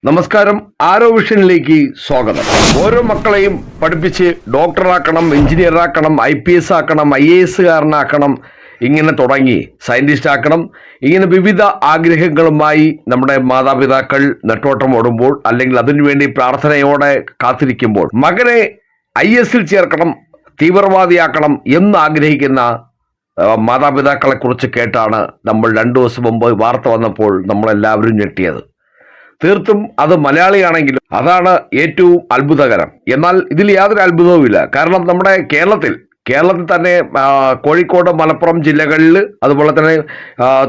നമസ്കാരം. ആരോ വിഷനിലേക്ക് സ്വാഗതം. ഓരോ മക്കളെയും പഠിപ്പിച്ച് ഡോക്ടറാക്കണം, എഞ്ചിനീയറാക്കണം, IPS ആക്കണം, IAS കാരനാക്കണം, ഇങ്ങനെ തുടങ്ങി സയന്റിസ്റ്റ് ആക്കണം. ഇങ്ങനെ വിവിധ ആഗ്രഹങ്ങളുമായി നമ്മുടെ മാതാപിതാക്കൾ നെട്ടോട്ടം ഓടുമ്പോൾ, അല്ലെങ്കിൽ അതിനുവേണ്ടി പ്രാർത്ഥനയോടെ കാത്തിരിക്കുമ്പോൾ, മകനെ IS ചേർക്കണം, തീവ്രവാദിയാക്കണം എന്ന് ആഗ്രഹിക്കുന്ന മാതാപിതാക്കളെ കുറിച്ച് കേട്ടാണ് നമ്മൾ 2 ദിവസം മുമ്പ് വാർത്ത വന്നപ്പോൾ നമ്മളെല്ലാവരും ഞെട്ടിയത്. തീർത്തും അത് മലയാളിയാണെങ്കിലും അതാണ് ഏറ്റവും അത്ഭുതകരം. എന്നാൽ ഇതിൽ യാതൊരു അത്ഭുതവുമില്ല. കാരണം നമ്മുടെ കേരളത്തിൽ തന്നെ കോഴിക്കോട്, മലപ്പുറം ജില്ലകളിൽ, അതുപോലെ തന്നെ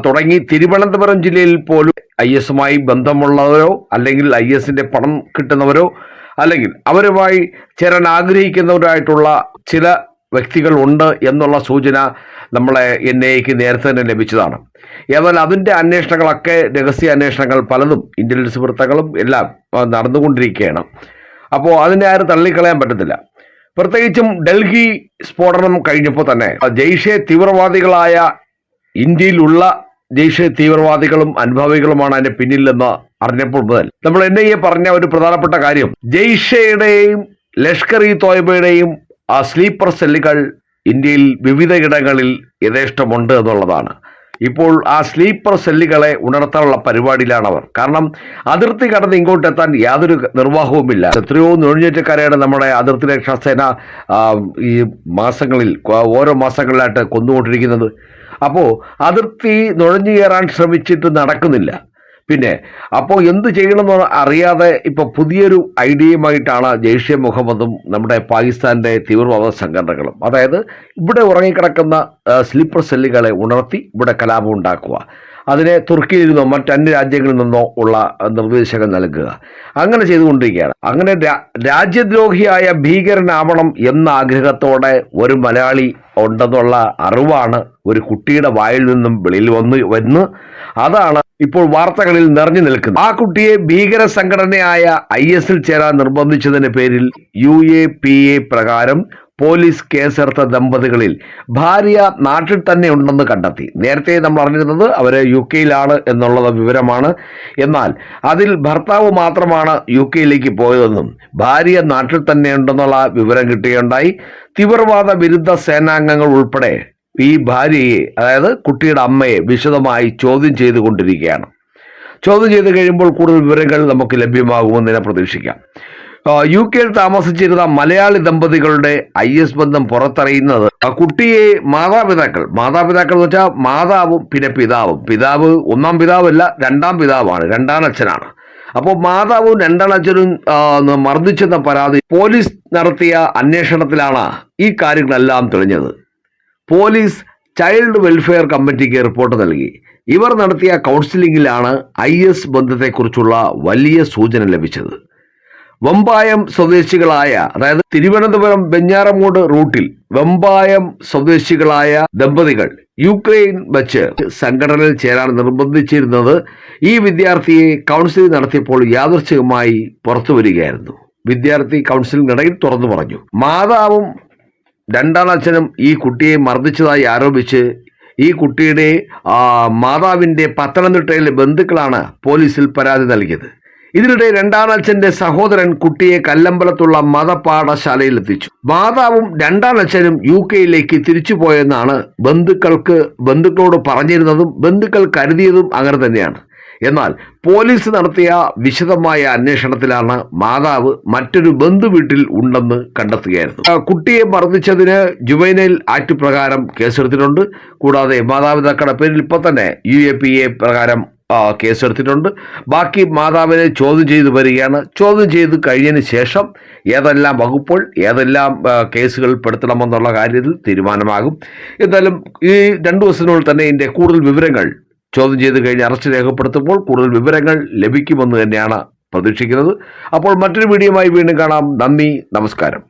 തുടങ്ങി തിരുവനന്തപുരം ജില്ലയിൽ പോലും IS ബന്ധമുള്ളവരോ, അല്ലെങ്കിൽ IS പണം കിട്ടുന്നവരോ, അല്ലെങ്കിൽ അവരുമായി ചേരാൻ ആഗ്രഹിക്കുന്നവരായിട്ടുള്ള ചില വ്യക്തികൾ ഉണ്ട് എന്നുള്ള സൂചന നമ്മളെ NIAക്ക് നേരത്തെ തന്നെ ലഭിച്ചതാണ്. എന്നാൽ അതിൻ്റെ അന്വേഷണങ്ങളൊക്കെ, രഹസ്യ അന്വേഷണങ്ങൾ പലതും ഇന്റലിജൻസ് വൃത്തങ്ങളും എല്ലാം നടന്നുകൊണ്ടിരിക്കുകയാണ്. അപ്പോൾ അതിനെ ആരും തള്ളിക്കളയാൻ പറ്റത്തില്ല. പ്രത്യേകിച്ചും ഡൽഹി സ്ഫോടനം കഴിഞ്ഞപ്പോൾ തന്നെ ജെയ്ഷെ തീവ്രവാദികളായ, ഇന്ത്യയിലുള്ള ജെയ്ഷെ തീവ്രവാദികളും അനുഭാവികളുമാണ് അതിന്റെ പിന്നിലെന്ന് അറിഞ്ഞപ്പോൾ മുതൽ നമ്മൾ NIA പറഞ്ഞ ഒരു പ്രധാനപ്പെട്ട കാര്യം, ജെയ്ഷയുടെയും ലഷ്കർ-ഇ തോയ്ബയുടെയും സ്ലീപ്പർ സെല്ലുകൾ ഇന്ത്യയിൽ വിവിധ ഇടങ്ങളിൽ യഥേഷ്ടമുണ്ട് എന്നുള്ളതാണ്. ഇപ്പോൾ ആ സ്ലീപ്പർ സെല്ലുകളെ ഉണർത്താനുള്ള പരിപാടിയിലാണ് അവർ. കാരണം അതിർത്തി കടന്ന് ഇങ്ങോട്ടെത്താൻ യാതൊരു നിർവാഹവുമില്ല. എത്രയോ നുഴഞ്ഞേറ്റക്കാരെയാണ് നമ്മുടെ അതിർത്തി രക്ഷാസേന ഈ മാസങ്ങളിൽ, ഓരോ മാസങ്ങളിലായിട്ട് കൊന്നുകൊണ്ടിരിക്കുന്നത്. അപ്പോൾ അതിർത്തി നുഴഞ്ഞു കയറാൻ ശ്രമിച്ചിട്ട് നടക്കുന്നില്ല. പിന്നെ അപ്പോൾ എന്ത് ചെയ്യണമെന്ന് അറിയാതെ ഇപ്പോൾ പുതിയൊരു ഐഡിയയുമായിട്ടാണ് ജെയ്ഷെ മുഹമ്മദും നമ്മുടെ പാകിസ്ഥാന്റെ തീവ്രവാദ സംഘടനകളും, അതായത് ഇവിടെ ഉറങ്ങിക്കിടക്കുന്ന സ്ലീപ്പർ സെല്ലുകളെ ഉണർത്തി ഇവിടെ കലാപം ഉണ്ടാക്കുക, അതിനെ തുർക്കിയിൽ നിന്നോ മറ്റന്യ രാജ്യങ്ങളിൽ നിന്നോ ഉള്ള നിർദ്ദേശങ്ങൾ നൽകുക, അങ്ങനെ ചെയ്തുകൊണ്ടിരിക്കുകയാണ്. അങ്ങനെ രാജ്യദ്രോഹിയായ ഭീകരനാവണം എന്ന ആഗ്രഹത്തോടെ ഒരു മലയാളി ഉണ്ടെന്നുള്ള അറിവാണ് ഒരു കുട്ടിയുടെ വായിൽ നിന്നും വെളിയിൽ വന്ന് അതാണ് ഇപ്പോൾ വാർത്തകളിൽ നിറഞ്ഞു നിൽക്കുന്നത്. ആ കുട്ടിയെ ഭീകര സംഘടനയായ IS ചേരാൻ നിർബന്ധിച്ചതിന്റെ പേരിൽ UAPA പ്രകാരം പോലീസ് കേസെടുത്ത ദമ്പതികളിൽ ഭാര്യ നാട്ടിൽ തന്നെ ഉണ്ടെന്ന് കണ്ടെത്തി. നേരത്തെ നമ്മൾ അറിഞ്ഞിരുന്നത് അവര് UK എന്നുള്ള വിവരമാണ്. എന്നാൽ അതിൽ ഭർത്താവ് മാത്രമാണ് UK പോയതെന്നും ഭാര്യ നാട്ടിൽ തന്നെ ഉണ്ടെന്നുള്ള വിവരം കിട്ടുകയുണ്ടായി. തീവ്രവാദ വിരുദ്ധ സേനാംഗങ്ങൾ ഉൾപ്പെടെ ഈ ഭാര്യയെ, അതായത് കുട്ടിയുടെ അമ്മയെ വിശദമായി ചോദ്യം ചെയ്തുകൊണ്ടിരിക്കുകയാണ്. ചോദ്യം ചെയ്ത് കഴിയുമ്പോൾ കൂടുതൽ വിവരങ്ങൾ നമുക്ക് ലഭ്യമാകുമെന്ന് പ്രതീക്ഷിക്കാം. UK താമസിച്ചിരുന്ന മലയാളി ദമ്പതികളുടെ IS ബന്ധം പുറത്തറിയുന്നത് കുട്ടിയെ മാതാപിതാക്കൾ എന്ന് വെച്ചാൽ മാതാവും പിന്നെ പിതാവ് ഒന്നാം പിതാവല്ല, രണ്ടാം പിതാവാണ്, രണ്ടാനച്ഛനാണ്. അപ്പോൾ മാതാവും രണ്ടാനച്ഛനും മർദ്ദിച്ചെന്ന പരാതി പോലീസ് നടത്തിയ അന്വേഷണത്തിലാണ് ഈ കാര്യങ്ങളെല്ലാം തെളിഞ്ഞത്. പോലീസ് ചൈൽഡ് വെൽഫെയർ കമ്മിറ്റിക്ക് റിപ്പോർട്ട് നൽകി. ഇവർ നടത്തിയ കൗൺസിലിംഗിലാണ് IS ബന്ധത്തെക്കുറിച്ചുള്ള വലിയ സൂചന ലഭിച്ചത്. വെമ്പായം സ്വദേശികളായ, അതായത് തിരുവനന്തപുരം വെഞ്ഞാറമൂട് റൂട്ടിൽ വെമ്പായം സ്വദേശികളായ ദമ്പതികൾ യുക്രൈൻ വച്ച് സംഘടനയിൽ ചേരാൻ നിർബന്ധിച്ചിരുന്നത് ഈ വിദ്യാർത്ഥിയെ കൗൺസിലിംഗ് നടത്തിയപ്പോൾ യാദൃച്ഛികമായി പുറത്തു വരികയായിരുന്നു. വിദ്യാർത്ഥി കൗൺസിലിംഗിനിടയിൽ തുറന്നു പറഞ്ഞു. മാതാവും രണ്ടാനച്ഛനും ഈ കുട്ടിയെ മർദ്ദിച്ചതായി ആരോപിച്ച് ഈ കുട്ടിയുടെ മാതാവിൻ്റെ പത്തനംതിട്ടയിലെ ബന്ധുക്കളാണ് പോലീസിൽ പരാതി നൽകിയത്. ഇതിനിടെ രണ്ടാനച്ഛന്റെ സഹോദരൻ കുട്ടിയെ കല്ലമ്പലത്തുള്ള മതപാഠശാലയിൽ എത്തിച്ചു. മാതാവും രണ്ടാനച്ഛനും UK തിരിച്ചുപോയെന്നാണ് ബന്ധുക്കളോട് പറഞ്ഞിരുന്നതും ബന്ധുക്കൾ കരുതിയതും അങ്ങനെ തന്നെയാണ്. എന്നാൽ പോലീസ് നടത്തിയ വിശദമായ അന്വേഷണത്തിലാണ് മാതാവ് മറ്റൊരു ബന്ധുവീട്ടിൽ ഉണ്ടെന്ന് കണ്ടെത്തുകയായിരുന്നു. കുട്ടിയെ മർദ്ദിച്ചതിന് ജുവൈനൈൽ ആക്ട് പ്രകാരം കേസെടുത്തിട്ടുണ്ട്. കൂടാതെ മാതാപിതാക്കളുടെ പേരിൽ ഇപ്പോൾ തന്നെ UAPA പ്രകാരം കേസെടുത്തിട്ടുണ്ട്. ബാക്കി മാതാവിനെ ചോദ്യം ചെയ്തു വരികയാണ്. ചോദ്യം ചെയ്ത് കഴിഞ്ഞതിന് ശേഷം ഏതെല്ലാം വകുപ്പുകൾ, ഏതെല്ലാം കേസുകൾ പെടുത്തണമെന്നുള്ള കാര്യത്തിൽ തീരുമാനമാകും. എന്തായാലും ഈ 2 ദിവസത്തിനുള്ളിൽ തന്നെ ഇതിൻ്റെ കൂടുതൽ വിവരങ്ങൾ, ചോദ്യം ചെയ്ത് കഴിഞ്ഞ് അറസ്റ്റ് രേഖപ്പെടുത്തുമ്പോൾ കൂടുതൽ വിവരങ്ങൾ ലഭിക്കുമെന്ന് തന്നെയാണ് പ്രതീക്ഷിക്കുന്നത്. അപ്പോൾ മറ്റൊരു വീഡിയോയുമായി വീണ്ടും കാണാം. നന്ദി, നമസ്കാരം.